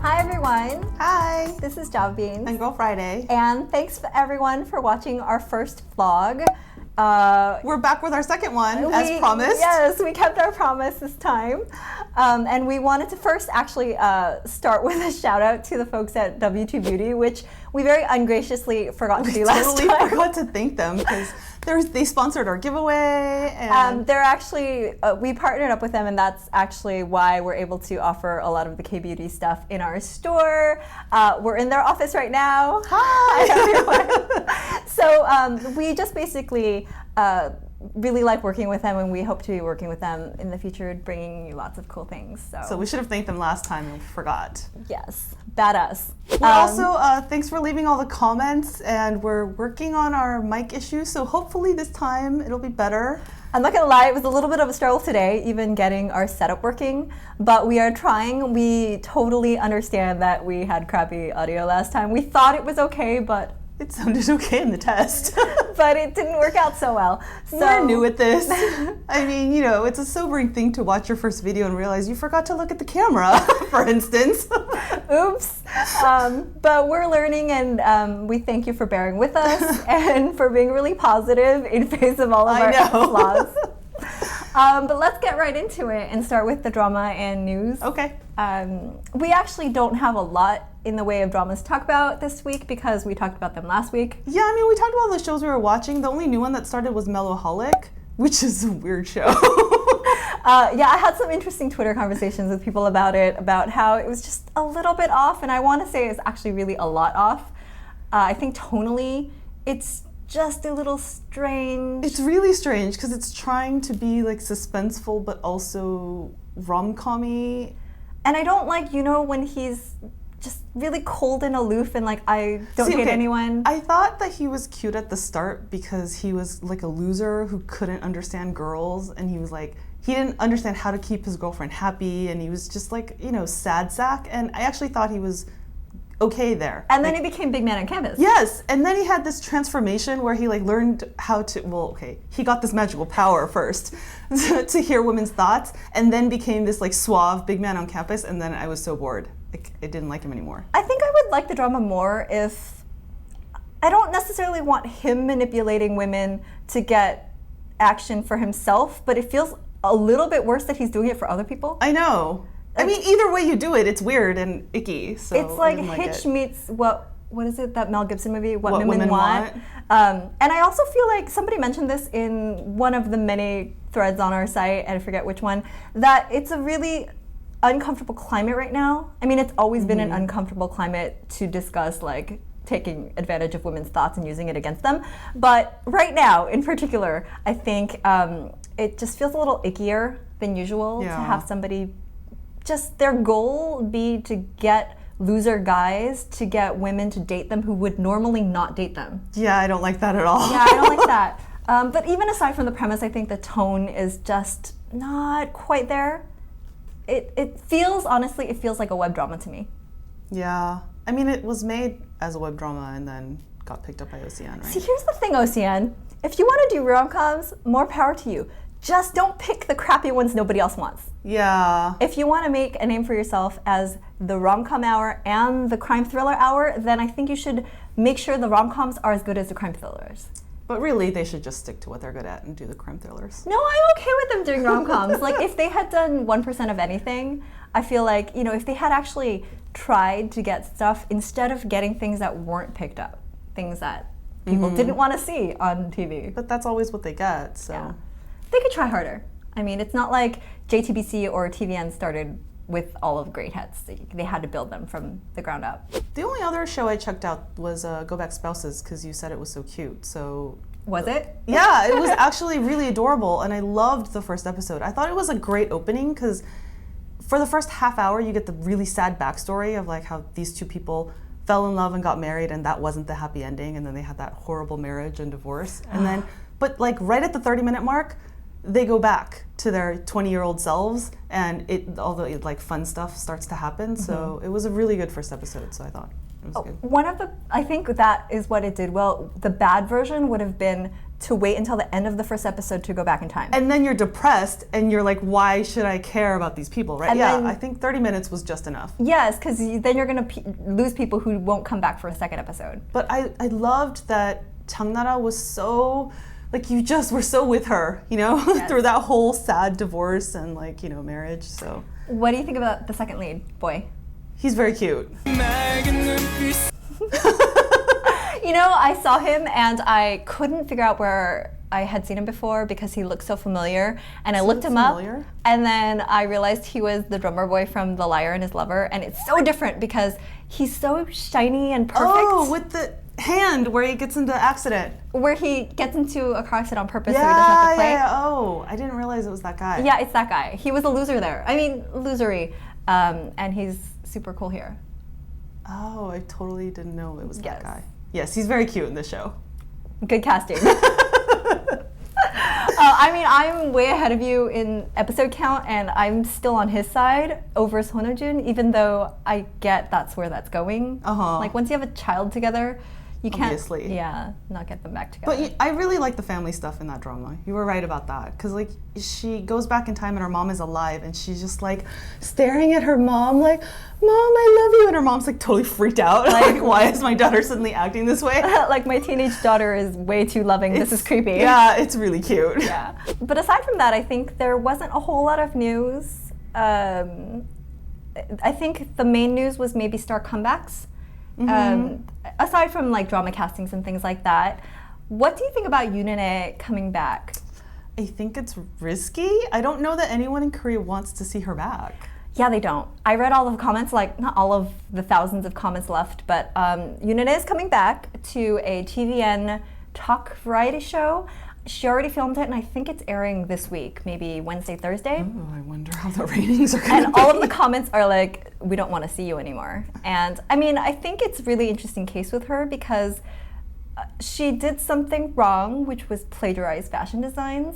Hi everyone. Hi. This is Dramabeans. And Girl Friday. And thanks for everyone for watching our first vlog. We're back with our second one, as promised. Yes, we kept our promise this time. And we wanted to first actually start with a shout out to the folks at Blvd Beauty, which we very ungraciously forgot to do last time. We totally forgot to thank them because they sponsored our giveaway. And they're actually, we partnered up with them, and that's actually why we're able to offer a lot of the K-Beauty stuff in our store. We're in their office right now. Hi, everyone. So we just basically really like working with them, and we hope to be working with them in the future, bringing you lots of cool things. So we should have thanked them last time and we forgot. Yes, badass. We're also, thanks for leaving all the comments, and we're working on our mic issue, so hopefully this time it'll be better. I'm not gonna lie, it was a little bit of a struggle today, even getting our setup working, but we are trying. We totally understand that we had crappy audio last time. We thought it was okay, but it sounded okay in the test. but it didn't work out so well. So we're new at this. I mean, you know, it's a sobering thing to watch your first video and realize you forgot to look at the camera, for instance. Oops. But we're learning, and we thank you for bearing with us and for being really positive in face of all of our flaws. But let's get right into it and start with the drama and news. Okay. We actually don't have a lot in the way of dramas to talk about this week because we talked about them last week. Yeah, I mean, we talked about the shows we were watching. The only new one that started was Mellowholic, which is a weird show. Yeah, I had some interesting Twitter conversations with people about it, about how it was just a little bit off, and I want to say it's actually really a lot off. I think tonally, it's just a little strange. It's really strange because it's trying to be like suspenseful, but also rom-com-y. And I don't like, you know, when he's just really cold and aloof and like, I don't hate anyone. I thought that he was cute at the start because he was like a loser who couldn't understand girls, and he was like, he didn't understand how to keep his girlfriend happy, and he was just like, you know, sad sack, and I actually thought he was okay there. And then he became big man on campus. Yes, and then he had this transformation where he like learned how to, well, okay, he got this magical power first to hear women's thoughts, and then became this like suave big man on campus, and then I was so bored. Like, I didn't like him anymore. I think I would like the drama more if, I don't necessarily want him manipulating women to get action for himself, but it feels a little bit worse that he's doing it for other people. I know. I mean, either way you do it, it's weird and icky. So it's like Hitch meets what is it, that Mel Gibson movie, What Women Want. And I also feel like somebody mentioned this in one of the many threads on our site, and I forget which one, that it's a really uncomfortable climate right now. I mean, it's always been an uncomfortable climate to discuss like taking advantage of women's thoughts and using it against them. But right now, in particular, I think it just feels a little ickier than usual to have somebody just their goal be to get loser guys to get women to date them who would normally not date them. Yeah, I don't like that at all. Yeah, I don't like that. But even aside from the premise, I think the tone is just not quite there. It feels, honestly, it feels like a web drama to me. Yeah. I mean, it was made as a web drama and then got picked up by OCN, right? See, here's the thing, OCN. If you want to do rom-coms, more power to you. Just don't pick the crappy ones nobody else wants. Yeah. If you want to make a name for yourself as the rom-com hour and the crime thriller hour, then I think you should make sure the rom-coms are as good as the crime thrillers. But really, they should just stick to what they're good at and do the crime thrillers. No, I'm okay with them doing rom-coms. Like, if they had done 1% of anything, I feel like, you know, if they had actually tried to get stuff instead of getting things that weren't picked up, things that people didn't want to see on TV. But that's always what they get, so. Yeah. They could try harder. I mean, it's not like JTBC or TVN started with all of great hits. They had to build them from the ground up. The only other show I checked out was Go Back Spouses, because you said it was so cute. So was it? Yeah, it was actually really adorable, and I loved the first episode. I thought it was a great opening because for the first half hour, you get the really sad backstory of like how these two people fell in love and got married, and that wasn't the happy ending, and then they had that horrible marriage and divorce, and then, but like right at the 30-minute mark, they go back to their 20-year-old selves, and all the like fun stuff starts to happen. So it was a really good first episode. So I thought it was good. I think that is what it did well. The bad version would have been to wait until the end of the first episode to go back in time. And then you're depressed and you're like, why should I care about these people, right? And then, I think 30 minutes was just enough. Yes, because then you're going to lose people who won't come back for a second episode. But I loved that Changnara was so, like, you just were so with her, you know, yes. through that whole sad divorce and, like, you know, marriage, so. What do you think about the second lead boy? He's very cute. You know, I saw him and I couldn't figure out where I had seen him before because he looked so familiar. And I looked him up and then I realized he was the drummer boy from The Liar and His Lover. And it's so different because he's so shiny and perfect. Oh, with the hand where he gets into accident. Where he gets into a car accident on purpose so he doesn't have to play. Yeah, oh, I didn't realize it was that guy. Yeah, it's that guy. He was a loser there. I mean, losery. And he's super cool here. Oh, I totally didn't know it was that guy. Yes, he's very cute in this show. Good casting. I mean, I'm way ahead of you in episode count, and I'm still on his side over Sonojun, even though I get that's where that's going. Like, once you have a child together, you can't, not get them back together. But I really like the family stuff in that drama. You were right about that. Because, like, she goes back in time and her mom is alive and she's just, like, staring at her mom like, Mom, I love you. And her mom's, like, totally freaked out. Like, why is my daughter suddenly acting this way? Like, my teenage daughter is way too loving. This is creepy. Yeah, it's really cute. Yeah. But aside from that, I think there wasn't a whole lot of news. I think the main news was maybe star comebacks. Aside from like drama castings and things like that, what do you think about Yoonune coming back? I think it's risky. I don't know that anyone in Korea wants to see her back. Yeah, they don't. I read all of the comments, like not all of the thousands of comments left, but Yoonune is coming back to a TVN talk variety show. She already filmed it, and I think it's airing this week, maybe Wednesday, Thursday. Oh, I wonder how the ratings are going to be. And all of the comments are like, we don't want to see you anymore. And I mean, I think it's a really interesting case with her because she did something wrong, which was plagiarize fashion designs.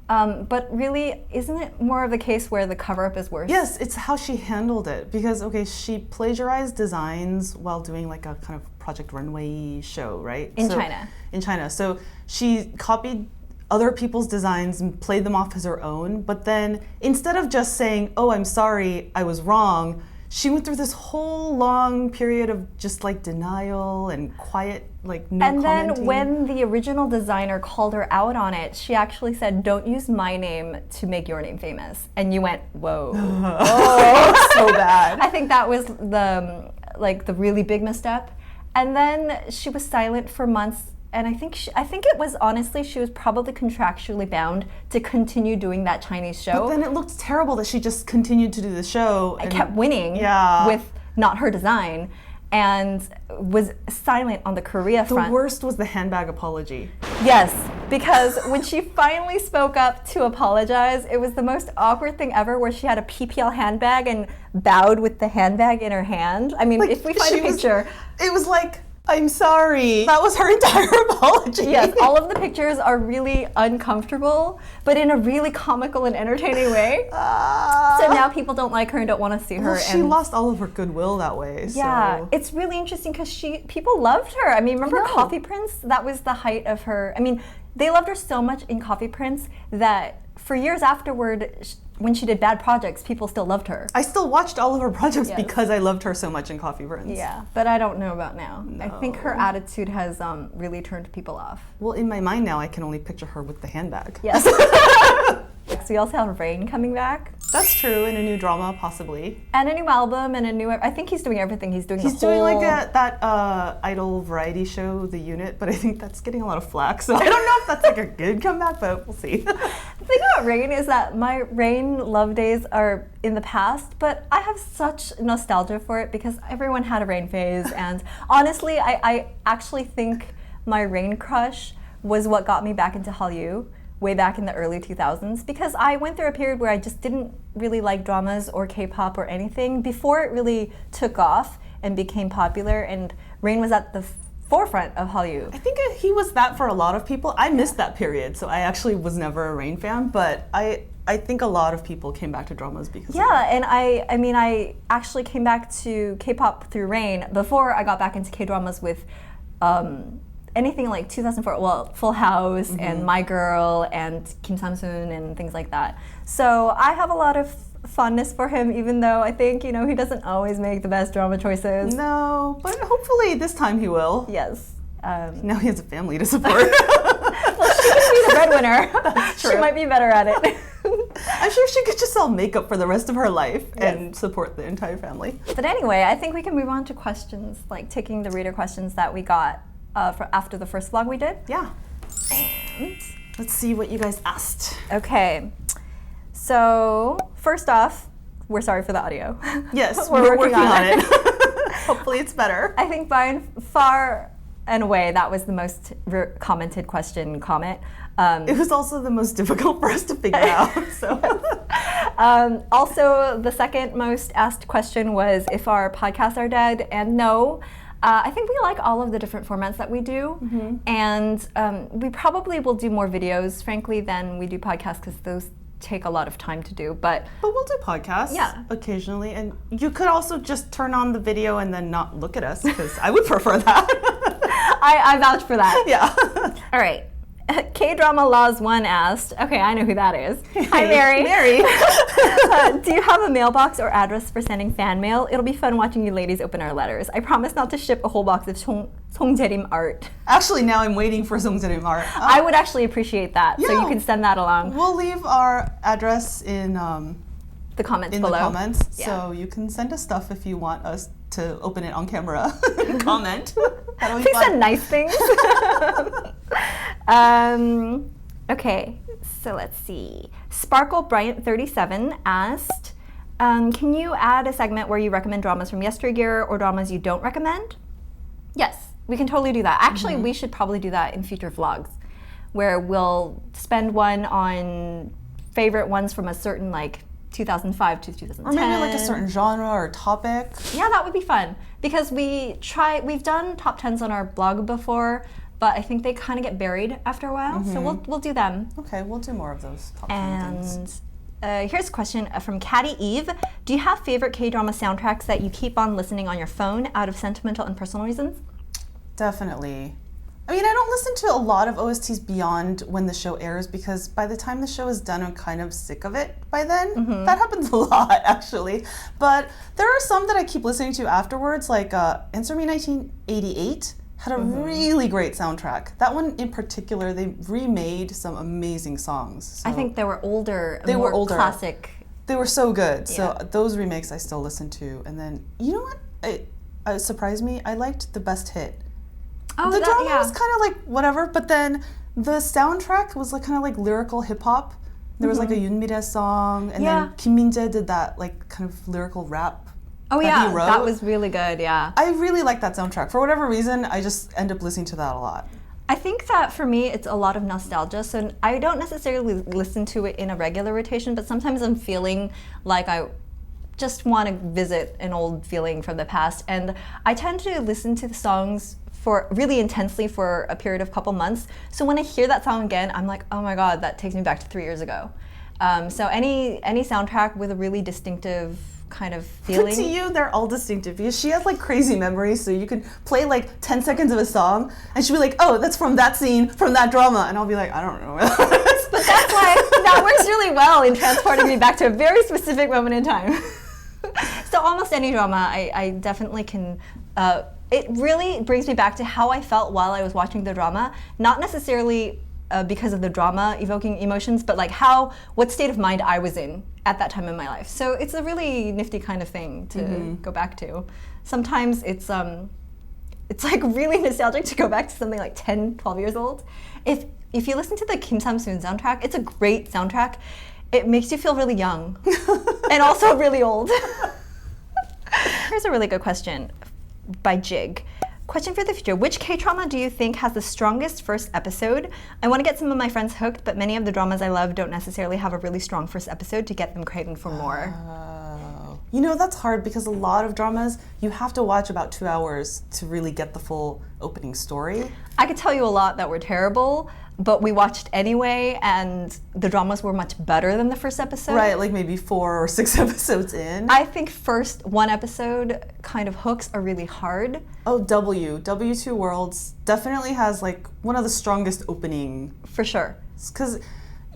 But really, isn't it more of the case where the cover-up is worse? Yes, it's how she handled it. Because, okay, she plagiarized designs while doing like a kind of Project Runway show, right? In China. In China. So she copied other people's designs and played them off as her own. But then instead of just saying, oh, I'm sorry, I was wrong, she went through this whole long period of just like denial and quiet, like no commenting. And then when the original designer called her out on it, she actually said, don't use my name to make your name famous. And you went, whoa. Oh, so bad. I think that was the really big misstep. And then she was silent for months. And I think it was honestly, she was probably contractually bound to continue doing that Chinese show. But then it looked terrible that she just continued to do the show. And kept winning with not her design and was silent on the Korea front. The worst was the handbag apology. Yes, because when she finally spoke up to apologize, it was the most awkward thing ever where she had a PPL handbag and bowed with the handbag in her hand. I mean, like, if we find a picture. It was like, I'm sorry. That was her entire apology. Yes, all of the pictures are really uncomfortable, but in a really comical and entertaining way. So now people don't like her and don't want to see her. Well, she lost all of her goodwill that way. Yeah, so. It's really interesting because people loved her. I mean, remember Coffee Prince? That was the height of her. I mean, they loved her so much in Coffee Prince that for years afterward, when she did bad projects, people still loved her. I still watched all of her projects because I loved her so much in Coffee Prince. Yeah, but I don't know about now. No. I think her attitude has really turned people off. Well, in my mind now, I can only picture her with the handbag. Yes. So we also have Rain coming back. That's true, in a new drama, possibly. And a new album, and a new... I think he's doing everything. He's doing doing like that idol variety show, The Unit, but I think that's getting a lot of flack, so I don't know if that's like a good comeback, but we'll see. The thing about Rain is that my Rain love days are in the past, but I have such nostalgia for it because everyone had a Rain phase, and honestly, I actually think my Rain crush was what got me back into Hallyu way back in the early 2000s because I went through a period where I just didn't really like dramas or K-pop or anything before it really took off and became popular, and Rain was at the forefront of Hallyu. I think he was that for a lot of people. I missed that period, so I actually was never a Rain fan, but I think a lot of people came back to dramas because of that. And I mean, I actually came back to K-pop through Rain before I got back into K-dramas with anything like 2004, well, Full House and My Girl and Kim Sam-soon and things like that. So I have a lot of fondness for him, even though I think, he doesn't always make the best drama choices. No, but hopefully this time he will. Yes. Now he has a family to support. Well, she could be the breadwinner. That's true. She might be better at it. I'm sure she could just sell makeup for the rest of her life and support the entire family. But anyway, I think we can move on to questions, like taking the reader questions that we got after the first vlog we did. Yeah. And let's see what you guys asked. Okay. So first off, we're sorry for the audio. Yes, we're working on it. Hopefully it's better. I think by far and away, that was the most commented comment. It was also the most difficult for us to figure out. So, also, the second most asked question was if our podcasts are dead, and no. I think we like all of the different formats that we do, and we probably will do more videos, frankly, than we do podcasts because those take a lot of time to do. But we'll do podcasts occasionally, and you could also just turn on the video and then not look at us because I would prefer that. I vouch for that. Yeah. All right. K-Drama Laws 1 asked, okay, I know who that is. Hi, Mary. Mary. Do you have a mailbox or address for sending fan mail? It'll be fun watching you ladies open our letters. I promise not to ship a whole box of Songjaerim art. Actually, now I'm waiting for Songjaerim art. I would actually appreciate that, so you can send that along. We'll leave our address in the comments below. The comments, so you can send us stuff if you want us to open it on camera and comment. That'll be Please fun. send nice things. Okay, so let's see. Sparkle Bryant 37 asked, can you add a segment where you recommend dramas from yesteryear or dramas you don't recommend? Yes, we can totally do that. Actually, we should probably do that in future vlogs, where we'll spend one on favorite ones from a certain 2005 to 2010. Or maybe a certain genre or topic. Yeah, that would be fun. Because we've done top 10s on our blog before, but I think they kind of get buried after a while. So we'll do them. Okay, we'll do more of those top 10 things. And here's a question from Caddy Eve. Do you have favorite K-drama soundtracks that you keep on listening on your phone out of sentimental and personal reasons? Definitely. I mean, I don't listen to a lot of OSTs beyond when the show airs because by the time the show is done, I'm kind of sick of it by then. That happens a lot, actually. But there are some that I keep listening to afterwards, like Answer Me 1988 had a really great soundtrack. That one in particular, they remade some amazing songs. So I think they were older, they were older. Classic. They were so good. So those remakes I still listen to. And then, you know what? It surprised me. I liked The Best Hit. Oh, the drama was kind of whatever, but then the soundtrack was kind of lyrical hip hop. There was a Yoon Mi-rae song, and then Kim Min-jae did that kind of lyrical rap. Oh yeah, that was really good. Yeah, I really like that soundtrack. For whatever reason, I just end up listening to that a lot. I think that for me, it's a lot of nostalgia. So I don't necessarily listen to it in a regular rotation, but sometimes I'm feeling like I just want to visit an old feeling from the past, and I tend to listen to the songs really intensely for a period of couple months. So when I hear that song again, I'm like, oh my god, that takes me back to 3 years ago. So any soundtrack with a really distinctive kind of feeling. To you, they're all distinctive because she has crazy memories. So you could play 10 seconds of a song, and she'll be like, oh, that's from that scene from that drama, and I'll be like, I don't know. But that's why that works really well in transporting me back to a very specific moment in time. So almost any drama, I definitely can. It really brings me back to how I felt while I was watching the drama, not necessarily because of the drama evoking emotions, but what state of mind I was in at that time in my life. So it's a really nifty kind of thing to go back to. Sometimes it's really nostalgic to go back to something 10, 12 years old. If you listen to the Kim Sam-soon soundtrack, it's a great soundtrack. It makes you feel really young and also really old. Here's a really good question by Jig. Question for the future. Which K-drama do you think has the strongest first episode? I want to get some of my friends hooked, but many of the dramas I love don't necessarily have a really strong first episode to get them craving for more. You know, that's hard because a lot of dramas, you have to watch about 2 hours to really get the full opening story. I could tell you a lot that were terrible, but we watched anyway, and the dramas were much better than the first episode. Right, like maybe 4 or 6 episodes in. I think first one episode kind of hooks are really hard. Oh, W2 Worlds definitely has like one of the strongest opening. For sure. Because,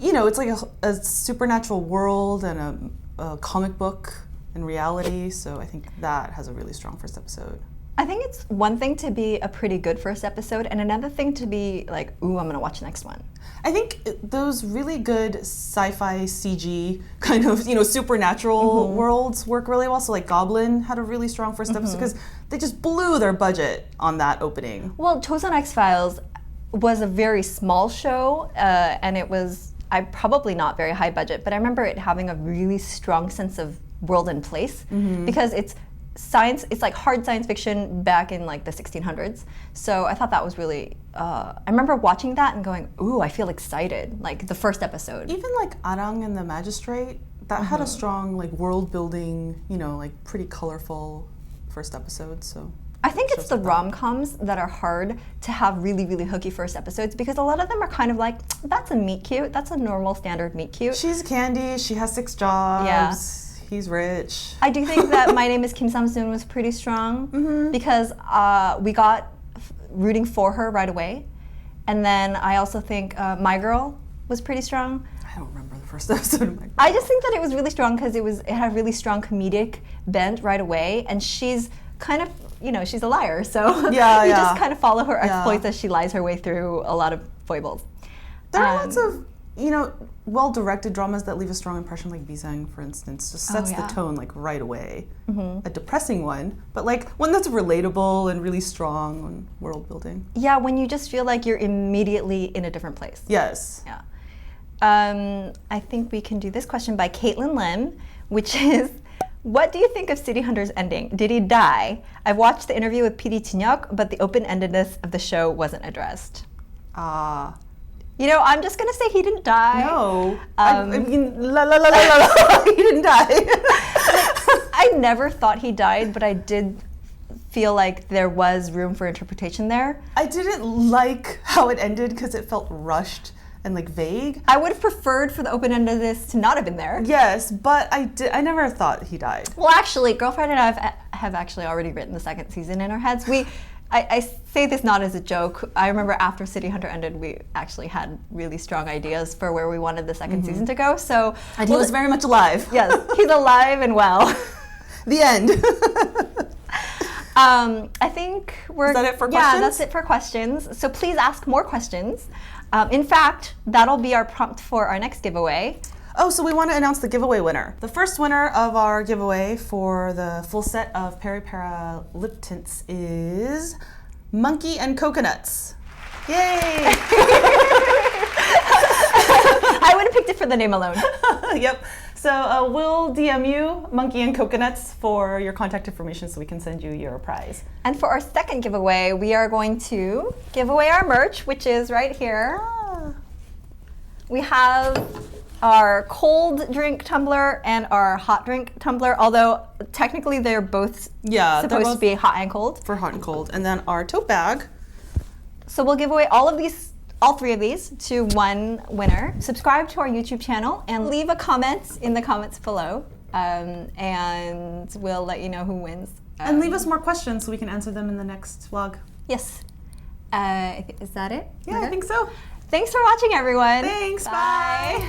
you know, it's like a supernatural world and a comic book in reality, so I think that has a really strong first episode. I think it's one thing to be a pretty good first episode and another thing to be like, ooh, I'm gonna watch the next one. I think those really good sci-fi CG kind of, you know, supernatural worlds work really well. So like Goblin had a really strong first episode because they just blew their budget on that opening. Well, Chosen X-Files was a very small show and it was probably not very high budget, but I remember it having a really strong sense of world and place because it's like hard science fiction back in like the 1600s. So I thought that was really, I remember watching that and going, ooh, I feel excited, like the first episode. Even like Arang and the Magistrate, that had a strong like world building, you know, like pretty colorful first episode, so. I think it's the rom-coms that are hard to have really, really hooky first episodes because a lot of them are kind of like, that's a meet cute, that's a normal standard meet cute. She's Candy, she has 6 jobs. Yeah. He's rich. I do think that My Name is Kim Sam-soon was pretty strong because we got rooting for her right away. And then I also think My Girl was pretty strong. I don't remember the first episode of My Girl. I just think that it was really strong because it had a really strong comedic bent right away. And she's kind of, you know, she's a liar. So you just kind of follow her exploits as she lies her way through a lot of foibles. There are lots of, you know, well-directed dramas that leave a strong impression, like Bisang, for instance, just sets the tone like right away. A depressing one, but like one that's relatable and really strong and world building. Yeah, when you just feel like you're immediately in a different place. Yes. Yeah. I think we can do this question by Caitlin Lim, which is, what do you think of City Hunter's ending? Did he die? I've watched the interview with PD Chinyeok, but the open-endedness of the show wasn't addressed. You know, I'm just gonna say he didn't die. No, I mean, he didn't die. I never thought he died, but I did feel like there was room for interpretation there. I didn't like how it ended because it felt rushed and like vague. I would have preferred for the open-endedness to not have been there. Yes, but I never thought he died. Well, actually, Girlfriend and I have actually already written the second season in our heads. I say this not as a joke. I remember after City Hunter ended, we actually had really strong ideas for where we wanted the second season to go. So and he was very much alive. Yes, he's alive and well. The end. I think we're... Is that it for questions? Yeah, that's it for questions. So please ask more questions. In fact, that'll be our prompt for our next giveaway. Oh, so we want to announce the giveaway winner. The first winner of our giveaway for the full set of Peri Para lip tints is Monkey and Coconuts. Yay! I would have picked it for the name alone. Yep. So we'll DM you Monkey and Coconuts for your contact information so we can send you your prize. And for our second giveaway, we are going to give away our merch, which is right here. We have our cold drink tumbler and our hot drink tumbler, although technically they're both supposed to be hot and cold. For hot and cold. And then our tote bag. So we'll give away all 3 of these to one winner. Subscribe to our YouTube channel and leave a comment in the comments below, and we'll let you know who wins. And leave us more questions so we can answer them in the next vlog. Yes. Is that it? Yeah, I think so. Thanks for watching, everyone. Thanks. Bye.